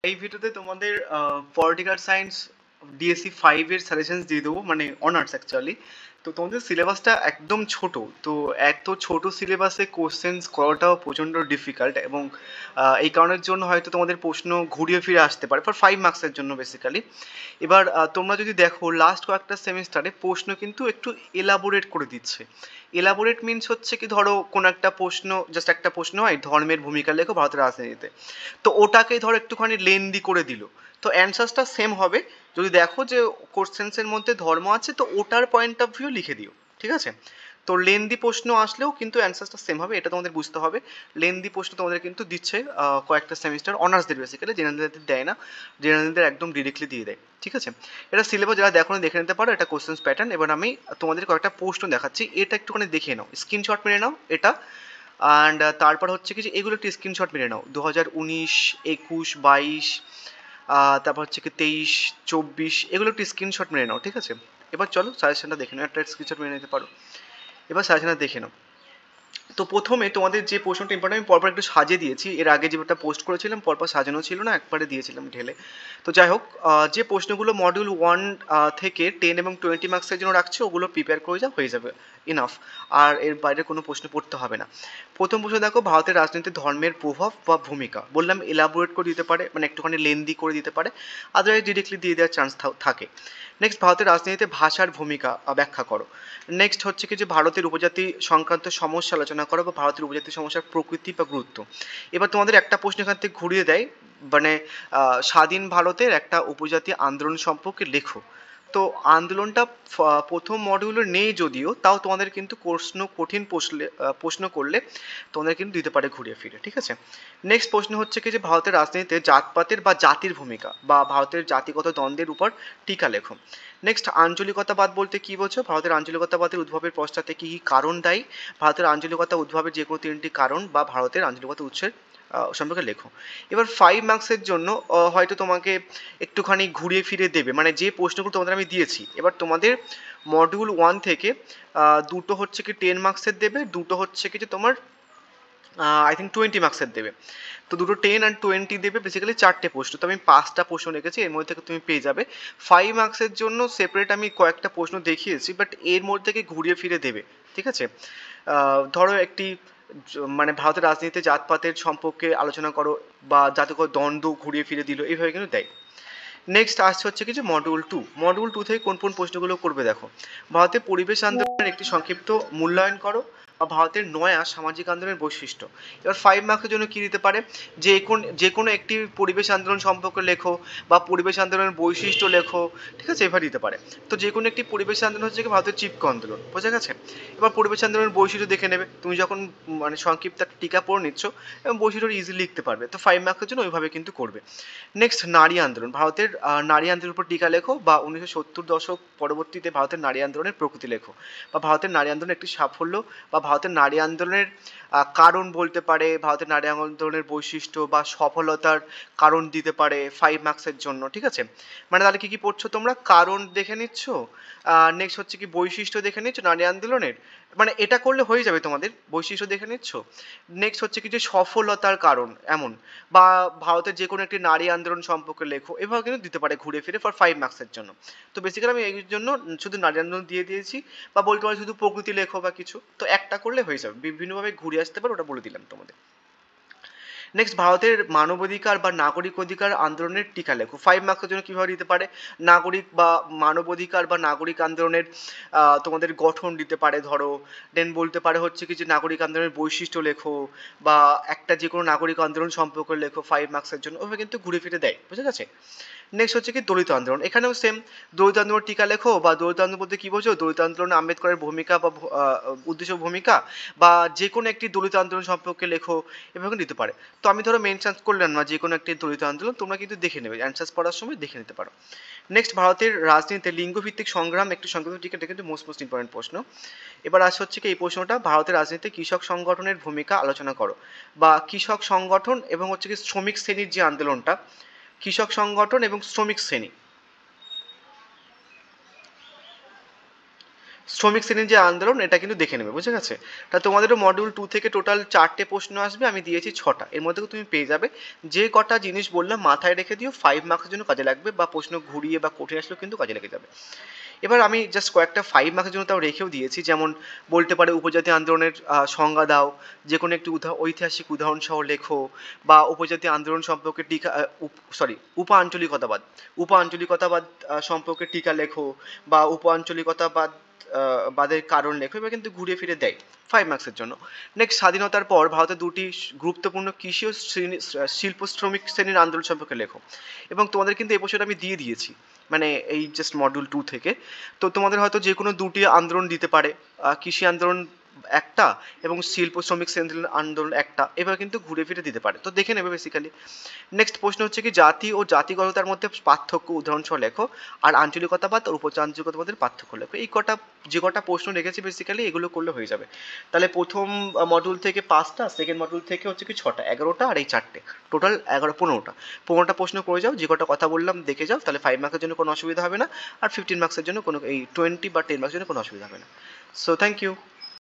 এই ভিডিওতে তোমাদের পলিটিক্যাল সায়েন্স ডিএসসি 5 এর সাজেশনস দিয়ে দেবো, মানে অনার্স অ্যাকচুয়ালি। তো তোমাদের সিলেবাসটা একদম ছোট, তো এত ছোট সিলেবাসে কোশ্চেন্স করাটাও প্রচণ্ড ডিফিকাল্ট, এবং এই কারণের জন্য হয়তো তোমাদের প্রশ্ন ঘুরিয়ে ফিরে আসতে পারে ফর 5 মার্কসের জন্য বেসিক্যালি। এবার তোমরা যদি দেখো লাস্ট কয়েকটা সেমিস্টারে প্রশ্ন কিন্তু একটু এলাবোরেট করে দিচ্ছে। এলাবোরেট মিনস হচ্ছে কি, ধরো কোন একটা প্রশ্ন, জাস্ট একটা প্রশ্ন হয় ধর্মের ভূমিকা লেখো ভারতের রাজনীতিতে, তো ওটাকে ধরো একটুখানি লেন্দি করে দিল, তো অ্যান্সারসটা সেম হবে। যদি দেখো যে কোশ্চেন্সের মধ্যে ধর্ম আছে, তো ওটার পয়েন্ট অফ ভিউ লিখে দিও, ঠিক আছে? তো লেন্দি প্রশ্ন আসলেও কিন্তু অ্যান্সারসটা সেম হবে, এটা তোমাদের বুঝতে হবে। লেন্দি প্রশ্ন তোমাদের কিন্তু দিচ্ছে কয়েকটা সেমিস্টার অনার্সদের, বেসিক্যালি জেনারেলদের দেয় না, জেনারেলদের একদম ডিরেক্টলি দিয়ে দেয়, ঠিক আছে? এটা সিলেবাস যারা দেখো না দেখে নিতে পারো, এটা কোশ্চেন্স প্যাটার্ন। এবার আমি তোমাদের কয়েকটা প্রশ্ন দেখাচ্ছি, এটা একটুখানি দেখে নাও, স্ক্রিনশট মেরে নাও এটা। অ্যান্ড তারপর হচ্ছে কি যে এগুলো একটু স্ক্রিনশট মেরে নাও, 2019, 21, 22, তারপর হচ্ছে কি 23, 24, এগুলো একটু স্ক্রিনশট মেরে নাও, ঠিক আছে? এবার চলো সাজেশনটা দেখে নাও, একটা স্ক্রিনশট মেরে নিতে পারো। এবার সাজেশনটা দেখে নাও। তো প্রথমে তোমাদের যে প্রশ্নটা ইম্পর্টেন্ট, আমি পরপর একটু সাজিয়ে দিয়েছি, এর আগে যেটা পোস্ট করেছিলাম পরপর সাজানো ছিল না, একবারে দিয়েছিলাম ঢেলে। তো যাই হোক, যে প্রশ্নগুলো মডিউল 1 থেকে 10 এবং 20 মার্কসের জন্য রাখছে, ওগুলো প্রিপেয়ার করে যাও, হয়ে যাবে ইনাফ। আর এর বাইরে কোনো প্রশ্ন পড়তে হবে না। প্রথম প্রশ্ন দেখো, ভারতের রাজনীতিতে ধর্মের প্রভাব বা ভূমিকা। বললাম এলাবোরেট করে দিতে পারে, মানে একটুখানি লেন্দি করে দিতে পারে, আদারওয়াইজ ডিরেক্টলি দিয়ে দেওয়ার চান্স থাকে। নেক্সট, ভারতের রাজনীতিতে ভাষার ভূমিকা ব্যাখ্যা করো। নেক্সট হচ্ছে কি যে ভারতের উপজাতি সংক্রান্ত সমস্যা আলোচনা করো, বা ভারতের উপজাতি সমস্যার প্রকৃতি বা গুরুত্ব। এবার তোমাদের একটা প্রশ্ন এখান থেকে ঘুরিয়ে দেয়, মানে স্বাধীন ভারতের একটা উপজাতি আন্দোলন সম্পর্কে লেখো। তো আন্দোলনটা প্রথম মডিউলে নেই যদিও, তাও তোমাদের কিন্তু কঠিন প্রশ্ন করলে তোমাদের কিন্তু দিতে পারে ঘুরিয়ে ফিরে, ঠিক আছে? নেক্সট প্রশ্ন হচ্ছে কি যে ভারতের রাজনীতিতে জাতপাতের বা জাতির ভূমিকা, বা ভারতের জাতিগত দ্বন্দ্বের উপর টিকা লেখো। নেক্সট, আঞ্চলিকতাবাদ বলতে কি বোঝো? ভারতের আঞ্চলিকতাবাদের উদ্ভবের পশ্চাতে কি কি কারণ দায়ী? ভারতের আঞ্চলিকতা উদ্ভবের যে কোনো 3টি কারণ বা ভারতের আঞ্চলিকতা উৎসের সম্পর্কে লেখো। এবার 5 মার্কসের জন্য হয়তো তোমাকে একটুখানি ঘুরিয়ে ফিরে দেবে, মানে যে প্রশ্নগুলো তোমাদের আমি দিয়েছি। এবার তোমাদের মডিউল 1 থেকে দুটো হচ্ছে কি 10 মার্কসের দেবে, দুটো হচ্ছে কি যে তোমার আই থিঙ্ক 20 মার্কসের দেবে। তো দুটো 10 আর 20 দেবে, বেসিক্যালি 4টে প্রশ্ন। তো আমি 5টা প্রশ্ন রেখেছি, এর মধ্যে থেকে তুমি পেয়ে যাবে। 5 মার্কসের জন্য সেপারেট আমি কয়েকটা প্রশ্ন দেখিয়েছি, বাট এর মধ্যে থেকে ঘুরিয়ে ফিরে দেবে, ঠিক আছে? ধরো একটি মানে ভারতের রাজনীতিতে জাতপাতের সম্পর্কে আলোচনা করো, বা জাতিগত দ্বন্দ্ব ঘুরিয়ে ফিরে দিল, এইভাবে কিন্তু দেয়। নেক্সট আসছে হচ্ছে কি যে মডিউল টু থেকে কোন কোন প্রশ্নগুলো করবে দেখো। ভারতের পরিবেশ আন্দোলনের একটি সংক্ষিপ্ত মূল্যায়ন করো, বা ভারতের নয়া সামাজিক আন্দোলনের বৈশিষ্ট্য। এবার 5 মার্কের জন্য কি দিতে পারে, যে কোনো একটি পরিবেশ আন্দোলন সম্পর্কে লেখো, বা পরিবেশ আন্দোলনের বৈশিষ্ট্য লেখো, ঠিক আছে? এবার দিতে পারে। তো যে কোনো একটি পরিবেশ আন্দোলন হচ্ছে কি ভারতের চিপকো আন্দোলন, বোঝা গেছে? এবার পরিবেশ আন্দোলনের বৈশিষ্ট্য দেখে নেবে তুমি যখন, মানে সংক্ষিপ্ত টিকা পড়ে নিচ্ছ, এবং বৈশিষ্ট্য ইজিলি লিখতে পারবে। তো 5 মার্কের জন্য ওইভাবে কিন্তু করবে। নেক্সট, নারী আন্দোলন। ভারতের নারী আন্দোলনের উপর টিকা লেখো, বা 1970 দশক পরবর্তীতে ভারতের নারী আন্দোলনের প্রকৃতি লেখো, বা ভারতের নারী আন্দোলনের একটি সাফল্য, বা ভারতের নারী আন্দোলনের কারণ বলতে পারে, ভারতের নারী আন্দোলনের বৈশিষ্ট্য বা সফলতার কারণ দিতে পারে 5 মার্কসের জন্য, ঠিক আছে? মানে তাহলে কি কি পড়ছো তোমরা? কারণ দেখে নিচ্ছ, নেক্সট হচ্ছে কি বৈশিষ্ট্য দেখে নিচ্ছ নারী আন্দোলনের, মানে এটা করলে হয়ে যাবে তোমাদের, বৈশিষ্ট্য দেখে নিচ্ছ। নেক্সট হচ্ছে কি যে সফলতার কারণ এমন, বা ভারতের যে কোনো একটি নারী আন্দোলন সম্পর্কে লেখো, এভাবে কিন্তু দিতে পারে ঘুরে ফিরে ফর 5 মার্কসের জন্য। তো বেসিক্যালি আমি এই জন্য শুধু নারী আন্দোলন দিয়ে দিয়েছি, বা বলতে পারো শুধু প্রকৃতি লেখো বা কিছু, তো একটা করলে হয়ে যাবে, বিভিন্নভাবে ঘুরে আসতে পারে, ওটা বলে দিলাম তোমাদের। নেক্সট, ভারতের মানবাধিকার বা নাগরিক অধিকার আন্দোলনের টিকা লেখো। 5 মার্কসের জন্য কীভাবে দিতে পারে, নাগরিক বা মানবাধিকার বা নাগরিক আন্দোলনের তোমাদের গঠন দিতে পারে ধরো, দেন বলতে পারে হচ্ছে কি যে নাগরিক আন্দোলনের বৈশিষ্ট্য লেখো, বা একটা যে কোনো নাগরিক আন্দোলন সম্পর্কে লেখো 5 মার্কসের জন্য, ওভাবে কিন্তু ঘুরে ফিরে দেয়, বুঝে গেছে? নেক্সট হচ্ছে কি দলিত আন্দোলন, এখানেও সেম, দলিত আন্দোলন টিকা লেখো, বা দলিত আন্দোলন বলতে কি বোঝো, দলিত আন্দোলনে আম্বেদকরের ভূমিকা বা উদ্দেশ্য ভূমিকা, বা যে কোনো একটি দলিত আন্দোলন সম্পর্কে লেখো, এভাবে দিতে পারে। তো আমি ধরো মেনশন করলাম না যে কোনো একটি দলিত আন্দোলন, তোমরা কিন্তু দেখে নেবে, অ্যান্সার্স পড়ার সময় দেখে নিতে পারো। নেক্সট, ভারতের রাজনীতিতে লিঙ্গভিত্তিক সংগ্রাম একটি সংক্ষিপ্ত টিকা, কিন্তু মোস্ট ইম্পর্টেন্ট প্রশ্ন। এবার আসছে হচ্ছে কি এই প্রশ্নটা, ভারতের রাজনীতিতে কৃষক সংগঠনের ভূমিকা আলোচনা করো, বা কৃষক সংগঠন এবং হচ্ছে কি শ্রমিক শ্রেণীর যে আন্দোলনটা, কৃষক সংগঠন এবং শ্রমিক শ্রেণী, শ্রমিক শ্রেণীর যে আন্দোলন এটা কিন্তু দেখে নেবে, বুঝে গেছে? তা তোমাদেরও মডিউল 2 থেকে টোটাল 4টে প্রশ্ন আসবে, আমি দিয়েছি 6টা। এর মধ্যে তুমি পেয়ে যাবে। যে কটা জিনিস বললাম মাথায় রেখে দিও, 5 মার্কসের জন্য কাজে লাগবে, বা প্রশ্ন ঘুরিয়ে বা কঠিন আসলেও কিন্তু কাজে লেগে যাবে। এবার আমি জাস্ট কয়েকটা 5 মার্কসের জন্য তাও রেখেও দিয়েছি, যেমন বলতে পারে উপজাতি আন্দোলনের সংজ্ঞা দাও, যে কোনো একটি ঐতিহাসিক উদাহরণ সহ লেখো, বা উপজাতি আন্দোলন সম্পর্কে টিকা উপ আঞ্চলিকতাবাদ সম্পর্কে টিকা লেখো, বা উপ আঞ্চলিকতাবাদ বাদের কারণ লেখো। এবার কিন্তু ঘুরিয়ে ফিরে দেয় 5 মার্কসের জন্য। নেক্সট, স্বাধীনতার পর ভারতের দুটি গুরুত্বপূর্ণ কৃষি ও শিল্প শ্রমিক শ্রেণীর আন্দোলন সম্পর্কে লেখো। এবং তোমাদের কিন্তু এই বছর আমি দিয়ে দিয়েছি, মানে এই জাস্ট মডিউল 2 থেকে। তো তোমাদের হয়তো যে কোনো দুটি আন্দোলন দিতে পারে, কৃষি আন্দোলন একটা এবং শিল্প শ্রমিক শ্রেণীর আন্দোলন একটা, এবার কিন্তু ঘুরে ফিরে দিতে পারে, তো দেখে নেবে বেসিক্যালি। নেক্সট প্রশ্ন হচ্ছে কি, জাতি ও জাতিগততার মধ্যে পার্থক্য উদাহরণসহ লেখো, আর আঞ্চলিকতাবাদ আর উপআঞ্চলিকতাবাদের পার্থক্য লেখো। এই কটা, যে কটা প্রশ্ন রেখেছি বেসিক্যালি এগুলো করলে হয়ে যাবে। তাহলে প্রথম মডিউল থেকে 5টা, সেকেন্ড মডিউল থেকে হচ্ছে কি 6টা, 11টা, আর এই 4টে, টোটাল 15টা। 15টা প্রশ্ন করে যাও, যে কটা কথা বললাম দেখে যাও, তাহলে 5 মার্কের জন্য কোনো অসুবিধা হবে না। আর 15 মার্কসের জন্য কোনো, এই 20 বা 10 মার্কসের জন্য কোনো অসুবিধা হবে না। So thank you.